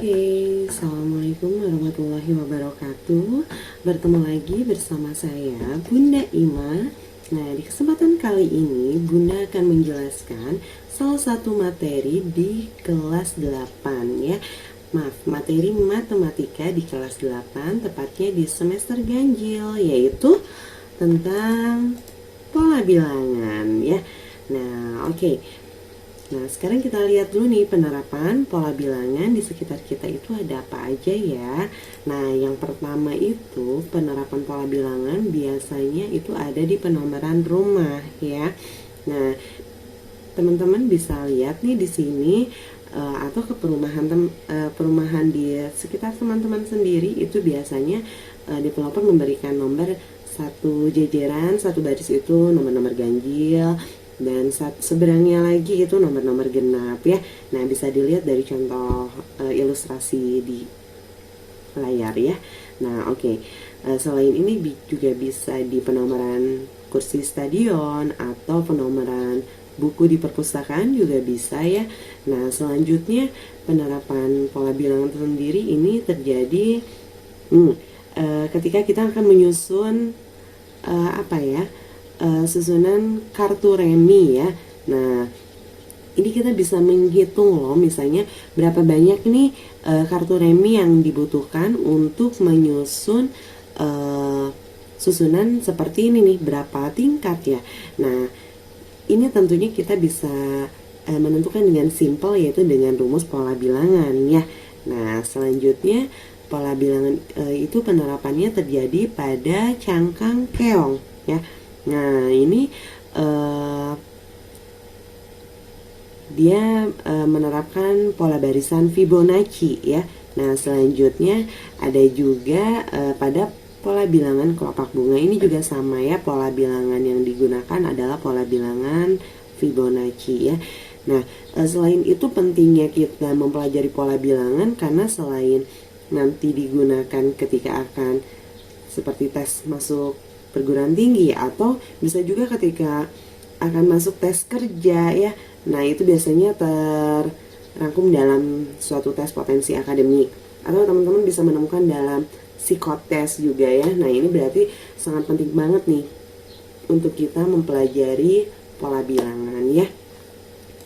Oke, Assalamualaikum warahmatullahi wabarakatuh. Bertemu lagi bersama saya, Bunda Ima. Nah, di kesempatan kali ini, Bunda akan menjelaskan salah satu materi di kelas 8 ya. Maaf, materi matematika di kelas 8, tepatnya di semester ganjil, yaitu tentang pola bilangan ya. Nah, oke. Nah, sekarang kita lihat dulu nih penerapan pola bilangan di sekitar kita itu ada apa aja ya. Nah, yang pertama itu penerapan pola bilangan biasanya itu ada di penomoran rumah ya. Nah, teman-teman bisa lihat nih di sini atau ke perumahan di sekitar teman-teman sendiri itu biasanya developer memberikan nomor satu jajaran, satu baris itu nomor-nomor ganjil, dan seberangnya lagi itu nomor-nomor genap ya. Nah, bisa dilihat dari contoh ilustrasi di layar ya. Nah, oke. Selain ini juga bisa di penomoran kursi stadion atau penomoran buku di perpustakaan juga bisa ya. Nah, selanjutnya penerapan pola bilangan sendiri ini terjadi ketika kita akan menyusun susunan kartu remi ya. Nah, ini kita bisa menghitung loh, misalnya berapa banyak nih kartu remi yang dibutuhkan untuk menyusun susunan seperti ini nih, berapa tingkat ya. Nah, ini tentunya kita bisa menentukan dengan simpel, yaitu dengan rumus pola bilangan ya. Nah, selanjutnya pola bilangan itu penerapannya terjadi pada cangkang keong ya. Nah, ini dia menerapkan pola barisan Fibonacci ya. Nah, selanjutnya ada juga pada pola bilangan kelopak bunga. Ini juga sama ya, pola bilangan yang digunakan adalah pola bilangan Fibonacci ya. Nah, selain itu pentingnya kita mempelajari pola bilangan karena selain nanti digunakan ketika akan seperti tes masuk perguruan tinggi atau bisa juga ketika akan masuk tes kerja ya. Nah, itu biasanya terrangkum dalam suatu tes potensi akademik, atau teman-teman bisa menemukan dalam psikotes juga ya. Nah, ini berarti sangat penting banget nih untuk kita mempelajari pola bilangan ya.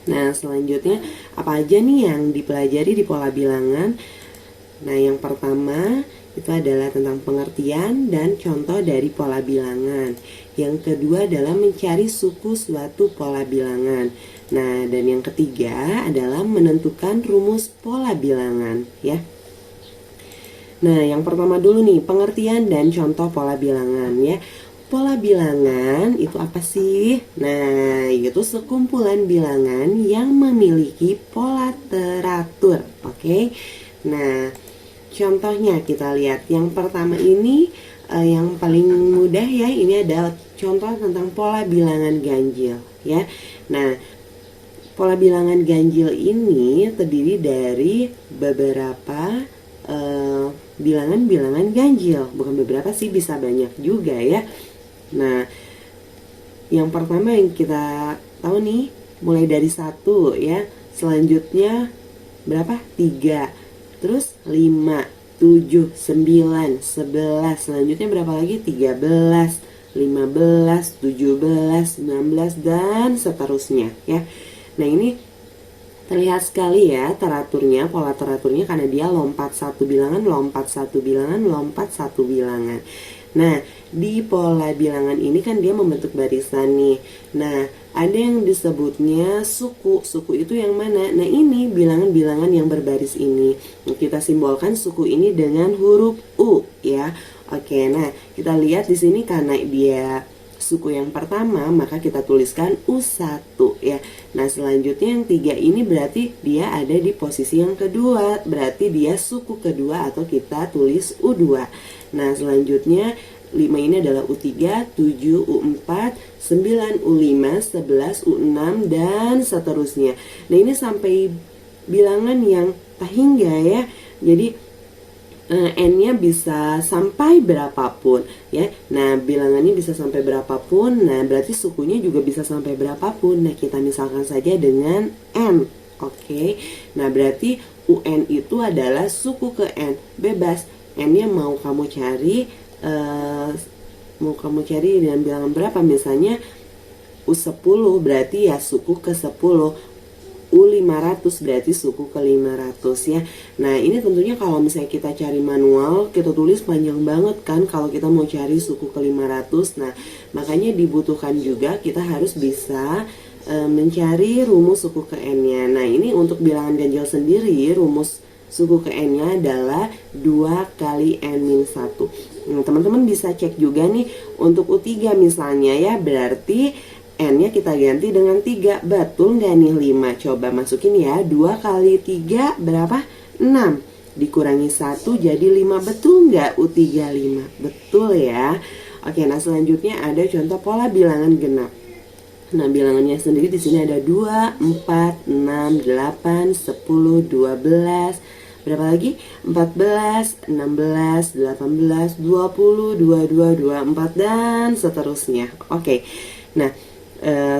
Nah, selanjutnya apa aja nih yang dipelajari di pola bilangan? Nah, yang pertama itu adalah tentang pengertian dan contoh dari pola bilangan. Yang kedua adalah mencari suku suatu pola bilangan. Nah, dan yang ketiga adalah menentukan rumus pola bilangan ya. Nah, yang pertama dulu nih, pengertian dan contoh pola bilangan ya. Pola bilangan itu apa sih? Nah, itu sekumpulan bilangan yang memiliki pola teratur. Oke. Nah, contohnya kita lihat yang pertama ini yang paling mudah ya, ini ada contoh tentang pola bilangan ganjil ya. Nah, pola bilangan ganjil ini terdiri dari beberapa bilangan-bilangan ganjil, bukan beberapa sih, bisa banyak juga ya. Nah, yang pertama yang kita tahu nih mulai dari 1 ya, selanjutnya berapa? 3, terus 5, 7, 9, 11, selanjutnya berapa lagi? 13, 15, 17, 19, dan seterusnya ya. Nah, ini terlihat sekali ya teraturnya, pola teraturnya, karena dia lompat satu bilangan, lompat satu bilangan, lompat satu bilangan. Nah, di pola bilangan ini kan dia membentuk barisan nih. Nah, ada yang disebutnya suku. Suku itu yang mana? Nah, ini bilangan-bilangan yang berbaris ini. Kita simbolkan suku ini dengan huruf U ya. Oke, nah kita lihat di sini karena dia suku yang pertama, maka kita tuliskan U1 ya. Nah, selanjutnya yang 3 ini berarti dia ada di posisi yang kedua, berarti dia suku kedua atau kita tulis U2. Nah, selanjutnya 5 ini adalah U3, 7, U4, 9, U5, 11, U6, dan seterusnya. Nah, ini sampai bilangan yang tak hingga ya. Jadi N-nya bisa sampai berapapun ya. Nah, bilangannya bisa sampai berapapun. Nah, berarti sukunya juga bisa sampai berapapun. Nah, kita misalkan saja dengan N. Oke. Nah, berarti UN itu adalah suku ke N, bebas. N-nya mau kamu cari dengan bilangan berapa, misalnya U10 berarti ya suku ke 10, U500 berarti suku ke 500 ya. Nah ini tentunya kalau misalnya kita cari manual, kita tulis panjang banget kan kalau kita mau cari suku ke 500. Nah makanya dibutuhkan juga kita harus bisa mencari rumus suku ke N-nya. Nah ini untuk bilangan ganjil sendiri, rumus suku ke N-nya adalah 2 kali N-1. Nah teman-teman bisa cek juga nih untuk U3 misalnya ya, berarti N-nya kita ganti dengan 3. Betul nggak nih 5? Coba masukin ya, 2 kali 3 berapa? 6. Dikurangi 1 jadi 5. Betul nggak U3 5? Betul ya. Oke, nah selanjutnya ada contoh pola bilangan genap. Nah bilangannya sendiri di sini ada 2, 4, 6, 8, 10, 12. Berapa lagi? 14, 16, 18, 20, 22, 24 dan seterusnya. Oke. Nah,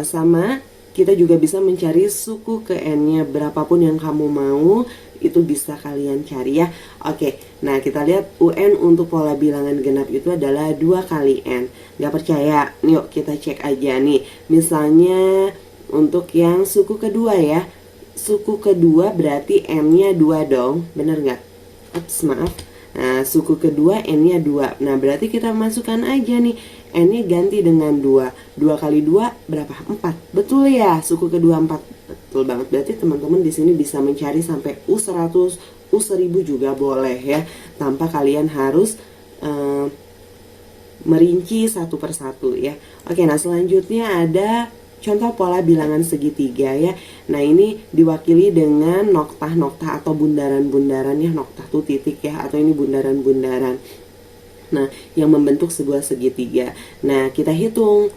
sama kita juga bisa mencari suku ke N-nya berapapun yang kamu mau, itu bisa kalian cari ya. Oke, nah kita lihat UN untuk pola bilangan genap itu adalah 2 kali N. Gak percaya? Yuk kita cek aja nih. Misalnya untuk yang suku kedua ya, suku kedua berarti N-nya 2 dong, bener gak? Ups, maaf. Nah suku kedua N-nya 2. Nah berarti kita masukkan aja nih, N-nya ganti dengan 2. 2 kali 2 berapa? 4. Betul ya, suku kedua 4. Betul banget. Berarti teman-teman di sini bisa mencari sampai U100, U1000 juga boleh ya, tanpa kalian harus merinci satu persatu ya. Oke, nah selanjutnya ada contoh pola bilangan segitiga ya. Nah ini diwakili dengan noktah-noktah atau bundaran-bundaran ya. Noktah tuh titik ya, atau ini bundaran-bundaran. Nah yang membentuk sebuah segitiga. Nah kita hitung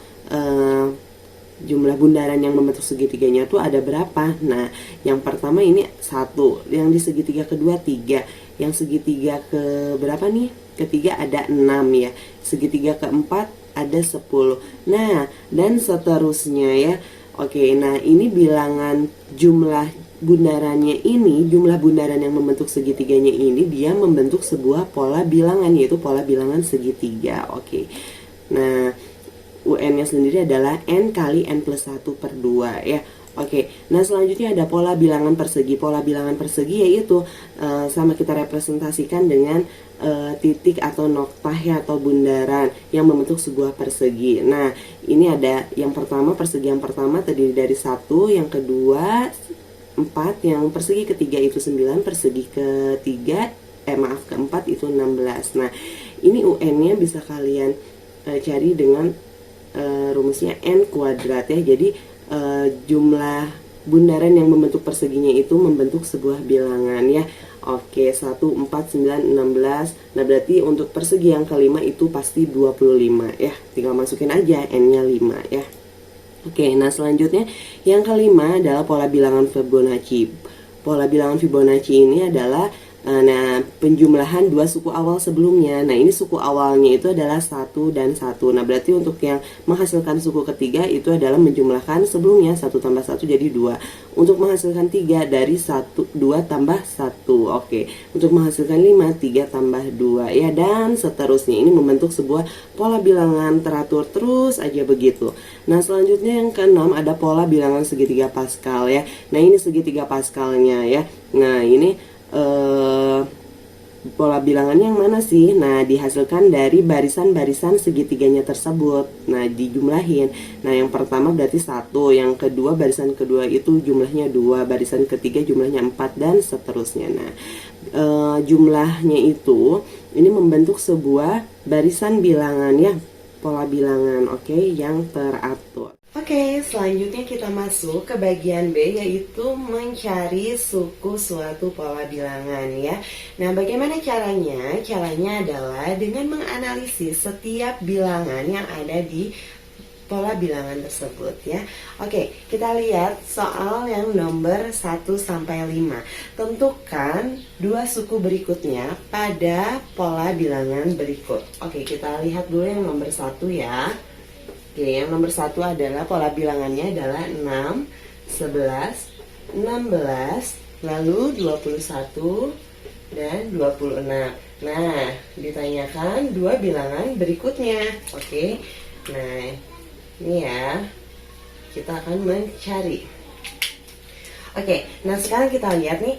jumlah bundaran yang membentuk segitiganya tuh ada berapa. Nah yang pertama ini 1, yang di segitiga kedua 3, yang segitiga ke berapa nih, ketiga ada 6 ya, segitiga keempat ada 10. Nah dan seterusnya ya. Oke, nah ini bilangan jumlah bundarannya ini, jumlah bundaran yang membentuk segitiganya ini, dia membentuk sebuah pola bilangan, yaitu pola bilangan segitiga. Oke, nah UN-nya sendiri adalah N kali N plus 1 per 2 ya. Oke, nah selanjutnya ada pola bilangan persegi. Pola bilangan persegi yaitu sama kita representasikan dengan titik atau noktah ya, atau bundaran yang membentuk sebuah persegi. Nah ini ada yang pertama, persegi yang pertama terdiri dari 1, yang kedua 4, yang persegi ketiga itu 9, persegi ketiga keempat itu 16. Nah ini UN-nya bisa kalian cari dengan rumusnya N kuadrat ya. Jadi jumlah bundaran yang membentuk perseginya itu membentuk sebuah bilangan ya. Oke, 1, 4, 9, 16. Nah berarti untuk persegi yang kelima itu pasti 25 ya. Tinggal masukin aja N-nya 5 ya. Oke, nah selanjutnya yang kelima adalah pola bilangan Fibonacci. Pola bilangan Fibonacci ini adalah penjumlahan 2 suku awal sebelumnya. Nah ini suku awalnya itu adalah 1 dan 1. Nah berarti untuk yang menghasilkan suku ketiga itu adalah menjumlahkan sebelumnya 1 tambah 1 jadi 2. Untuk menghasilkan 3 dari 2 tambah 1. Oke, untuk menghasilkan 5 3 tambah 2 ya, dan seterusnya. Ini membentuk sebuah pola bilangan teratur terus aja begitu. Nah selanjutnya yang keenam ada pola bilangan segitiga Pascal ya. Nah ini segitiga Pascalnya ya. Nah ini pola bilangannya yang mana sih? Nah dihasilkan dari barisan-barisan segitiganya tersebut. Nah dijumlahin. Nah yang pertama berarti 1, yang kedua barisan kedua itu jumlahnya 2, barisan ketiga jumlahnya 4 dan seterusnya. Nah jumlahnya itu ini membentuk sebuah barisan bilangan ya, pola bilangan yang teratur. Oke, selanjutnya kita masuk ke bagian B, yaitu mencari suku suatu pola bilangan ya. Nah bagaimana caranya? Caranya adalah dengan menganalisis setiap bilangan yang ada di pola bilangan tersebut ya. Oke, kita lihat soal yang nomor 1 sampai 5. Tentukan 2 suku berikutnya pada pola bilangan berikut. Oke, kita lihat dulu yang nomor 1 ya. Oke, yang nomor 1 adalah pola bilangannya adalah 6, 11, 16, lalu 21 dan 26. Nah, ditanyakan dua bilangan berikutnya. Oke. Nah, ini ya. Kita akan mencari. Oke, nah sekarang kita lihat nih,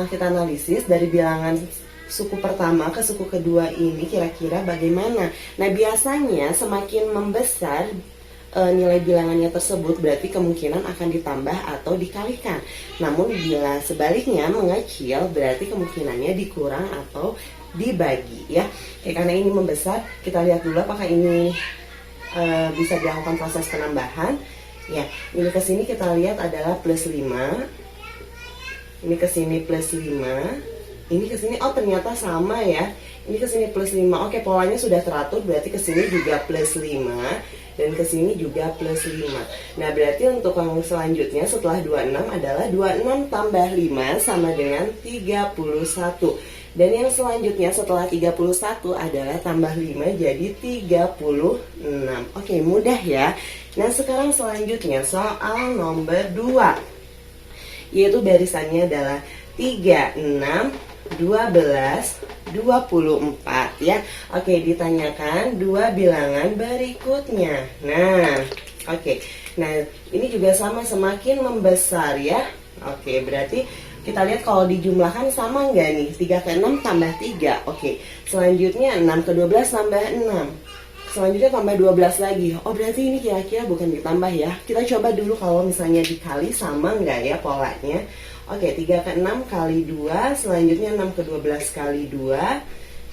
kita analisis dari bilangan suku pertama ke suku kedua ini kira-kira bagaimana. Nah, biasanya semakin membesar nilai bilangannya tersebut berarti kemungkinan akan ditambah atau dikalikan. Namun bila sebaliknya mengecil berarti kemungkinannya dikurang atau dibagi ya. Oke, karena ini membesar, kita lihat dulu apakah ini bisa dilakukan proses penambahan. Ya, ini ke sini kita lihat adalah plus 5. Ini ke sini plus 5. Ini ke sini, oh ternyata sama ya. Ini ke sini plus 5. Oke, polanya sudah teratur, berarti ke sini juga plus 5 dan ke sini juga plus 5. Nah, berarti untuk yang selanjutnya setelah 26 adalah 26 tambah 5 sama dengan 31. Dan yang selanjutnya setelah 31 adalah tambah 5 jadi 36. Oke, mudah ya. Nah, sekarang selanjutnya soal nomor 2. Yaitu barisannya adalah 3, 6, 12, 24 ya. Oke, ditanyakan dua bilangan berikutnya. Nah, oke. Nah, ini juga sama, semakin membesar ya. Oke, berarti kita lihat kalau dijumlahkan sama nggak nih? 3 ke 6 tambah 3. Oke. Selanjutnya 6 ke 12 tambah 6. Selanjutnya tambah 12 lagi. Oh, berarti ini kira-kira bukan ditambah ya. Kita coba dulu kalau misalnya dikali sama nggak ya polanya. Oke, 3 ke 6 kali 2. Selanjutnya 6 ke 12 kali 2.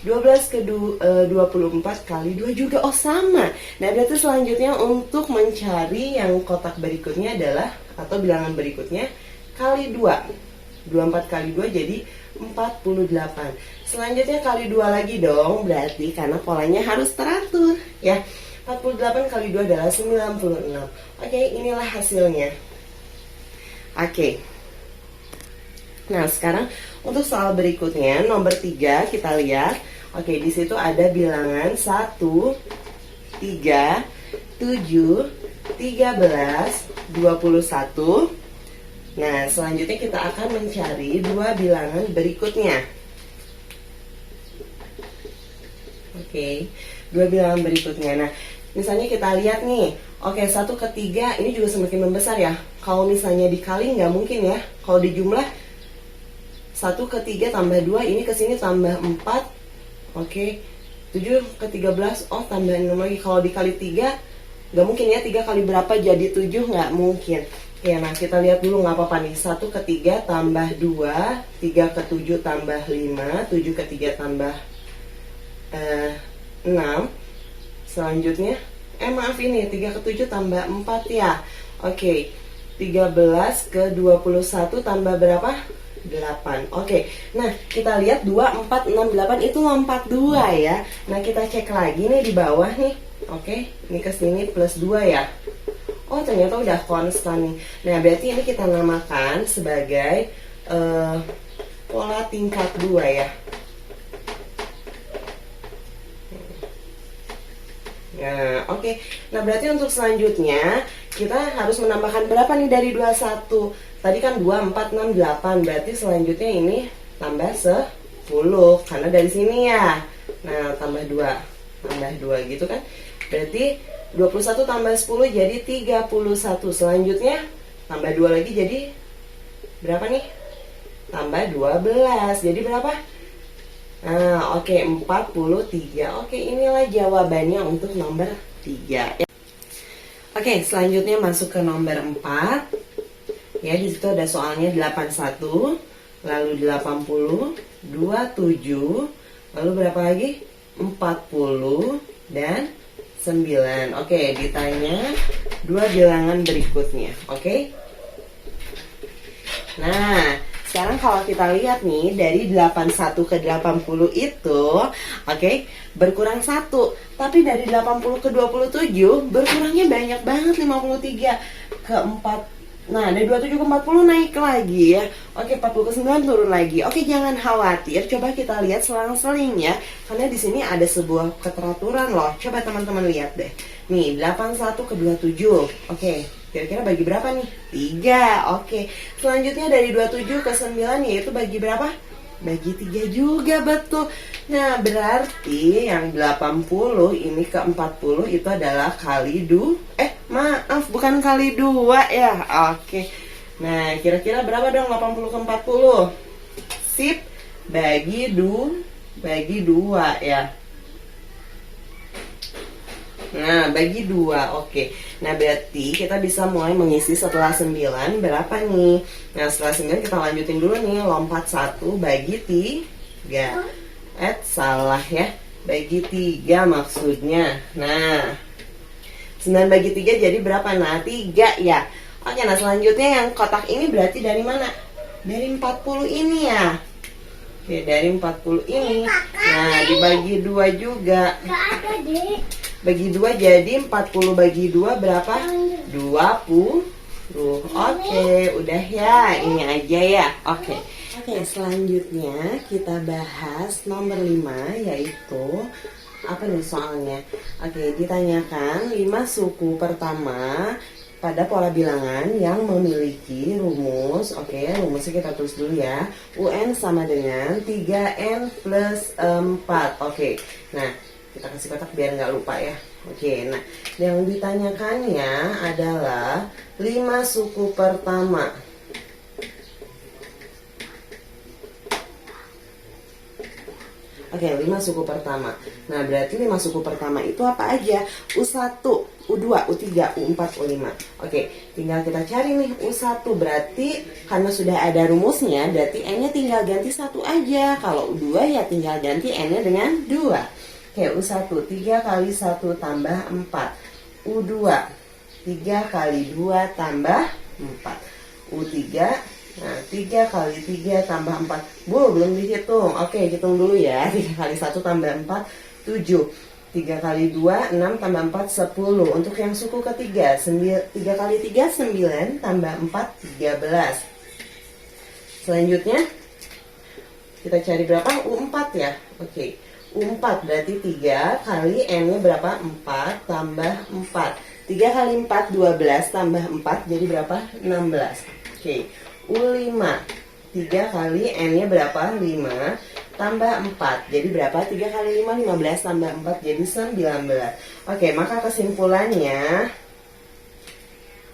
12 ke 24 kali 2 juga. Oh, sama. Nah, berarti selanjutnya untuk mencari yang kotak berikutnya adalah, atau bilangan berikutnya, kali 2. 24 kali 2 jadi 48. Selanjutnya kali 2 lagi dong, berarti karena polanya harus teratur ya. 48 kali 2 adalah 96. Oke, inilah hasilnya. Oke. Nah, sekarang untuk soal berikutnya nomor 3 kita lihat. Oke, di situ ada bilangan 1, 3, 7, 13, 21. Nah, selanjutnya kita akan mencari dua bilangan berikutnya. Oke, dua bilangan berikutnya. Nah, misalnya kita lihat nih. Oke, 1 ke 3 ini juga semakin membesar ya. Kalau misalnya dikali nggak mungkin ya. Kalau dijumlah 1 ke 3 tambah 2, ini ke sini tambah 4. Oke, 7 ke 13, oh tambah 6 lagi. Kalau dikali 3 nggak mungkin ya. 3 kali berapa jadi 7, nggak mungkin. Ya, nah kita lihat dulu nggak apa-apa nih. 1 ke 3 tambah 2, 3 ke 7 tambah 5, 7 ke 3 tambah 6. Selanjutnya, maaf ini 3 ke 7 tambah 4 ya. Oke, 13 ke 21 tambah berapa? 8. Oke, nah kita lihat 2, 4, 6, 8 itu lompat 2 ya. Nah kita cek lagi nih di bawah nih. Oke, ini ke sini plus 2 ya. Oh, ternyata udah konstan nih. Nah, berarti ini kita namakan sebagai pola tingkat 2 ya. Nah, oke. Nah, berarti untuk selanjutnya kita harus menambahkan berapa nih dari 21? Tadi kan 2, 4, 6, 8. Berarti selanjutnya ini tambah 10 karena dari sini ya. Nah, tambah 2. Tambah 2 gitu kan. Berarti 21 tambah 10 jadi 31. Selanjutnya tambah 2 lagi jadi berapa nih? Tambah 12. Jadi berapa? Nah, oke, 43. Oke, inilah jawabannya untuk nomor 3. Oke, selanjutnya masuk ke nomor 4. Ya, di situ ada soalnya 81, lalu 80, 27, lalu berapa lagi? 40 dan 9. Oke, ditanya dua bilangan berikutnya. Oke. Nah, sekarang kalau kita lihat nih dari 81 ke 80 itu, oke, berkurang 1. Tapi dari 80 ke 27 berkurangnya banyak banget, 53 ke 4. Nah, dari 27 ke 40 naik lagi ya. Oke, 40 ke 9 turun lagi. Oke, jangan khawatir. Coba kita lihat selang-seling ya. Karena di sini ada sebuah keteraturan loh. Coba teman-teman lihat deh. Nih, 81 ke 27. Oke. Kira-kira bagi berapa nih? 3. Oke. Selanjutnya dari 27 ke 9 yaitu bagi berapa? Bagi 3 juga, betul. Nah, berarti yang 80 ini ke 40 itu adalah kali maaf, bukan kali 2 ya. Oke. Nah, kira-kira berapa dong 80 ke 40? Sip, bagi 2 ya. Nah, bagi 2, oke. Nah, berarti kita bisa mulai mengisi setelah 9 berapa nih? Nah, setelah 9 kita lanjutin dulu nih, lompat 1 bagi 3. Salah ya, bagi 3 maksudnya. Nah, 9 bagi 3 jadi berapa? Nah, 3 ya. Oke, nah selanjutnya yang kotak ini berarti dari mana? Dari 40 ini ya. Oke, dari 40 ini. Nah, dibagi 2 juga. Bagi 2 jadi 40 bagi 2 berapa? 20. Oke, udah ya. Ini aja ya. Oke, selanjutnya kita bahas nomor 5 yaitu apa nih soalnya? Oke, ditanyakan 5 suku pertama pada pola bilangan yang memiliki rumus. Oke, rumusnya kita tulis dulu ya. UN sama dengan 3N plus 4. Oke, nah kita kasih kotak biar nggak lupa ya. Oke, nah yang ditanyakannya adalah 5 suku pertama. Oke, 5 suku pertama. Nah, berarti 5 suku pertama itu apa aja? U1, U2, U3, U4, U5. Oke, tinggal kita cari nih U1. Berarti karena sudah ada rumusnya, berarti N-nya tinggal ganti 1 aja. Kalau U2 ya tinggal ganti N-nya dengan 2. Oke, U1, 3 kali 1 tambah 4. U2, 3 kali 2 tambah 4. U3, nah, 3 kali 3 tambah 4. Belum dihitung. Oke, hitung dulu ya. 3 kali 1 tambah 4, 7. 3 kali 2, 6 tambah 4, 10. Untuk yang suku ketiga, 3 kali 3, 9 tambah 4, 13. Selanjutnya, kita cari berapa? U4 ya. Oke, U4 berarti 3 kali N-nya berapa? 4 tambah 4. 3 kali 4, 12 tambah 4, jadi berapa? 16. Oke, U5, 3 kali N-nya berapa? 5 tambah 4, jadi berapa? 3 kali 5, 15 tambah 4, jadi 19. Oke, maka kesimpulannya,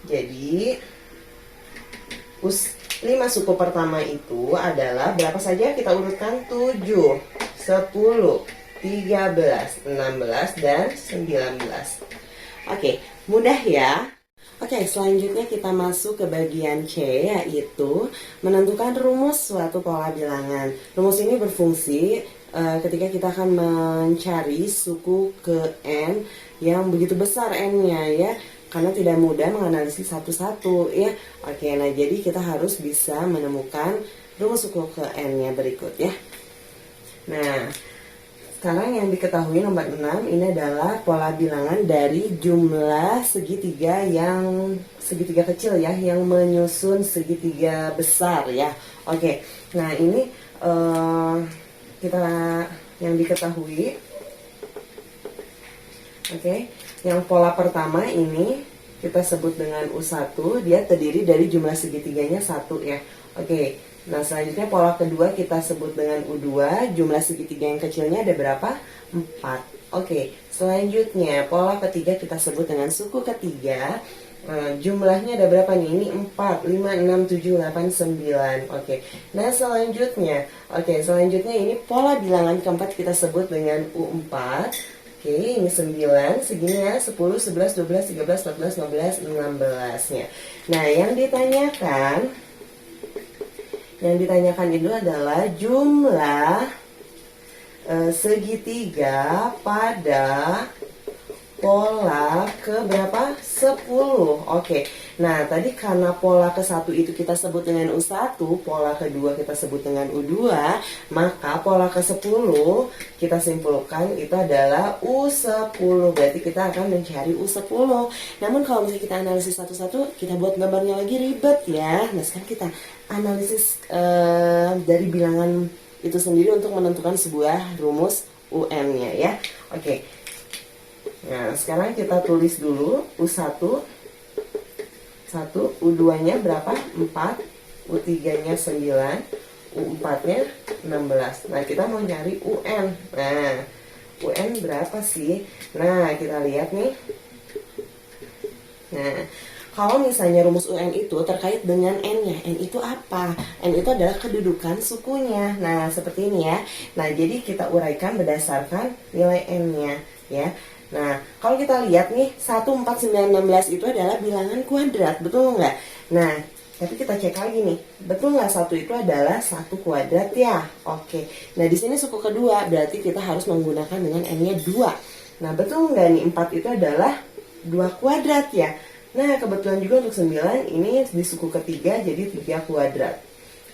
jadi 5 suku pertama itu adalah berapa saja? Kita urutkan 7, 10, 13, 16, dan 19. Oke, mudah ya. Oke, selanjutnya kita masuk ke bagian C, yaitu menentukan rumus suatu pola bilangan. Rumus ini berfungsi ketika kita akan mencari suku ke N yang begitu besar N-nya ya, karena tidak mudah menganalisis satu-satu ya. Oke, nah jadi kita harus bisa menemukan rumus suku ke N-nya berikut ya. Nah, sekarang yang diketahui nomor 6 ini adalah pola bilangan dari jumlah segitiga kecil ya yang menyusun segitiga besar ya. Oke, nah ini kita yang diketahui. Oke, yang pola pertama ini kita sebut dengan U1, dia terdiri dari jumlah segitiganya 1 ya. Oke. Nah, selanjutnya pola kedua kita sebut dengan U2, jumlah segitiga yang kecilnya ada berapa? 4. Oke, selanjutnya pola ketiga kita sebut dengan suku ketiga. Jumlahnya ada berapa nih? Ini 4, 5, 6, 7, 8, 9. Oke, nah selanjutnya ini pola bilangan keempat kita sebut dengan U4. Oke, ini 9, segini ya, 10, 11, 12, 13, 14, 15, 16-nya. Nah, yang ditanyakan itu adalah jumlah segitiga pada pola ke berapa? 10. Oke. Nah, tadi karena pola ke-1 itu kita sebut dengan U1, pola kedua kita sebut dengan U2, maka pola ke-10 kita simpulkan itu adalah U10. Berarti kita akan mencari U10. Namun kalau misalnya kita analisis satu-satu, kita buat gambarnya lagi ribet ya. Nah, sekarang kita analisis dari bilangan itu sendiri untuk menentukan sebuah rumus UN-nya ya. Oke. Nah, sekarang kita tulis dulu U1. 1, U2 nya berapa? 4, U3 nya 9, U4 nya 16. Nah kita mau nyari UN. Nah UN berapa sih? Nah kita lihat nih. Nah kalau misalnya rumus UN itu terkait dengan N-nya, N itu apa? N itu adalah kedudukan sukunya. Nah, seperti ini ya. Nah, jadi kita uraikan berdasarkan nilai N-nya ya. Nah, kalau kita lihat nih, 1, 4, 9, 16 itu adalah bilangan kuadrat, betul nggak? Nah, tapi kita cek lagi nih, betul nggak 1 itu adalah 1 kuadrat ya? Oke, nah di sini suku kedua, berarti kita harus menggunakan dengan N-nya 2. Nah, betul nggak nih 4 itu adalah 2 kuadrat ya? Nah, kebetulan juga untuk 9 ini di suku ketiga jadi 3 kuadrat.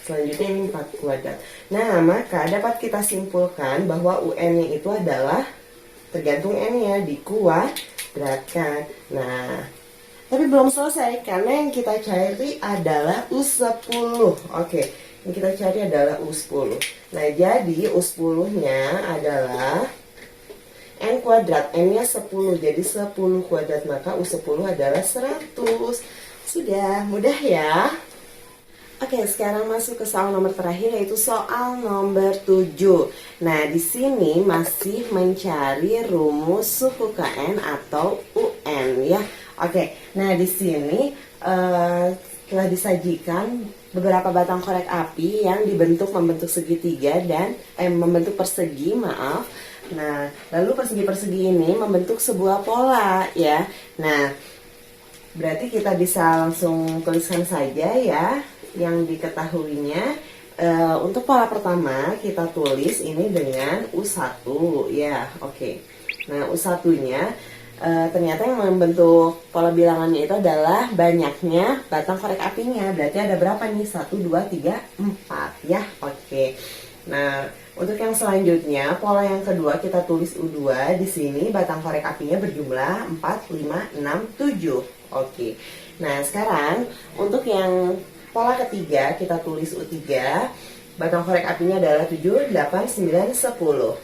Selanjutnya ini 4 kuadrat. Nah, maka dapat kita simpulkan bahwa UN-nya itu adalah tergantung N-nya dikuadratkan. Nah, tapi belum selesai karena yang kita cari adalah U10. Oke, yang kita cari adalah U10. Nah, jadi U10-nya adalah N kuadrat, N-nya 10, jadi 10 kuadrat, maka U10 adalah 100. Sudah, mudah ya. Oke, sekarang masuk ke soal nomor terakhir, yaitu soal nomor 7. Nah, di sini masih mencari rumus suku KN atau UN ya. Oke, nah di sini telah disajikan beberapa batang korek api yang membentuk segitiga dan membentuk persegi, maaf. Nah, lalu persegi-persegi ini membentuk sebuah pola ya. Nah, berarti kita bisa langsung tuliskan saja ya yang diketahuinya. Untuk pola pertama kita tulis ini dengan U1 ya. Oke. Nah, U1-nya ternyata yang membentuk pola bilangannya itu adalah banyaknya batang korek apinya. Berarti ada berapa nih? 1, 2, 3, 4 ya. Oke. Nah, untuk yang selanjutnya, pola yang kedua kita tulis U2. Di sini batang korek apinya berjumlah 4, 5, 6, 7. Oke. Nah, sekarang untuk yang pola ketiga kita tulis U3. Batang korek apinya adalah 7, 8, 9, 10.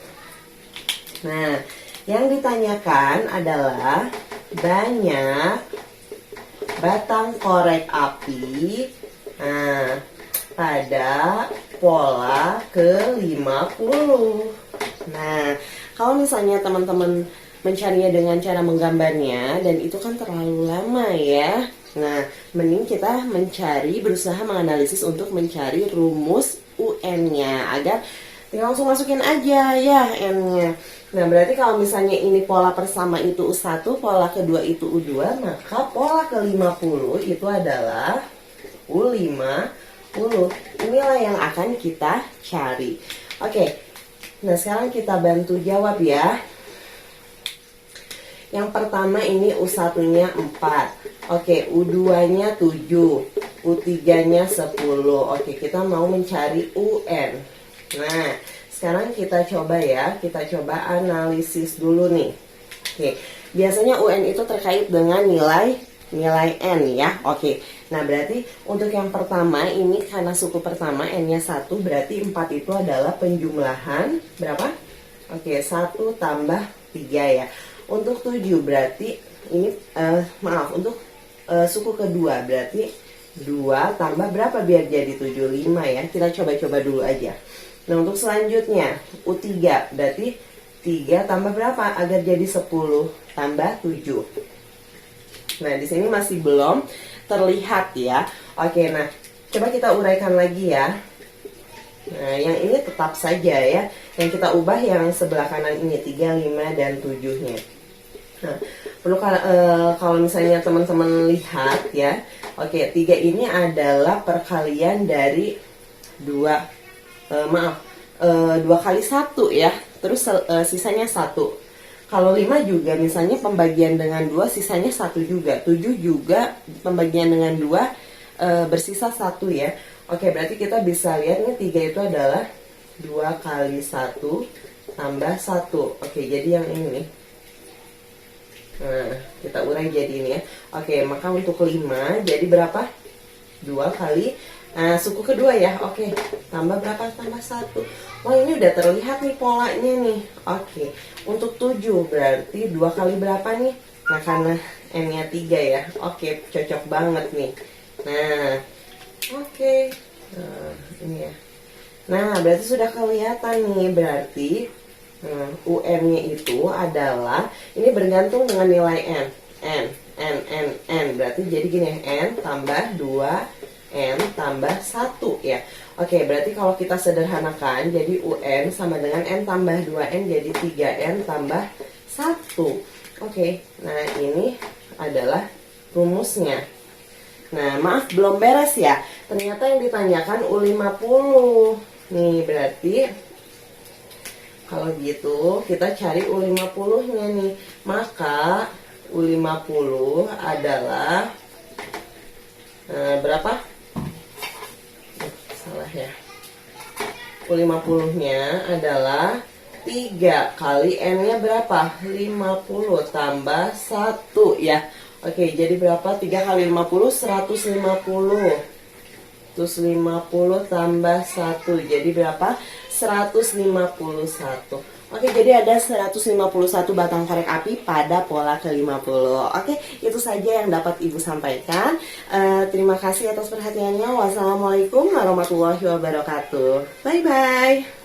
Nah, yang ditanyakan adalah banyak batang korek api pada pola ke-50. Nah, kalau misalnya teman-teman mencarinya dengan cara menggambarnya, dan itu kan terlalu lama ya. Nah, mending kita berusaha menganalisis untuk mencari rumus UN-nya, agar langsung masukin aja ya N-nya. Nah, berarti kalau misalnya ini pola pertama itu U1, pola kedua itu U2, maka pola ke-50 itu adalah U50. Inilah yang akan kita cari. Oke, nah sekarang kita bantu jawab ya. Yang pertama ini U1-nya 4. Oke, U2-nya 7, U3-nya 10. Oke, kita mau mencari UN. Nah, sekarang kita coba ya, kita coba analisis dulu nih. Oke, biasanya UN itu terkait dengan nilai N ya. Oke, nah berarti untuk yang pertama ini karena suku pertama N-nya 1, berarti 4 itu adalah penjumlahan berapa? Oke, 1 tambah 3 ya. Untuk 7 berarti ini untuk suku kedua berarti 2 tambah berapa biar jadi 7? 5 ya. Kita coba-coba dulu aja. Nah, untuk selanjutnya U3 berarti 3 tambah berapa agar jadi 10? Tambah 7. Nah, di sini masih belum terlihat ya. Oke, nah coba kita uraikan lagi ya. Nah, yang ini tetap saja ya. Yang kita ubah yang sebelah kanan ini 3, 5, dan 7-nya. Nah, perlu kalau misalnya teman-teman lihat ya. Oke, 3 ini adalah perkalian dari 2 kali 1 ya. Terus sisanya 1. Kalau 5 juga misalnya pembagian dengan 2 sisanya 1 juga. 7 juga pembagian dengan 2 bersisa 1 ya. Oke, berarti kita bisa lihat nih 3 itu adalah 2 kali 1 tambah 1. Oke, jadi yang ini nih. Nah, kita urai jadi ini ya. Oke, maka untuk 5 jadi berapa? 2 kali suku kedua ya. Oke, tambah berapa? Tambah 1. Wah, ini udah terlihat nih polanya nih. Oke, untuk 7 berarti 2 kali berapa nih? Nah, karena N-nya 3 ya. Oke, cocok banget nih. Nah, oke. Nah, ini ya. Nah, berarti sudah kelihatan nih. Berarti UN-nya itu adalah, ini bergantung dengan nilai N. N. Berarti jadi gini, N tambah 2, N tambah 1 ya. Oke, berarti kalau kita sederhanakan, jadi UN sama dengan N tambah 2N, jadi 3N tambah 1. Oke, nah ini adalah rumusnya. Nah, maaf belum beres ya. Ternyata yang ditanyakan U50. Nih, berarti kalau gitu kita cari U50-nya nih. Maka U50 adalah berapa? Salah ya. U50-nya adalah 3 kali N-nya berapa? 50 tambah 1 ya. Oke, jadi berapa? 3 kali 50, 150. Terus 50 tambah 1. Jadi berapa? 151. Oke, jadi ada 151 batang korek api pada pola ke-50. Oke, itu saja yang dapat Ibu sampaikan. Terima kasih atas perhatiannya. Wassalamualaikum warahmatullahi wabarakatuh. Bye-bye.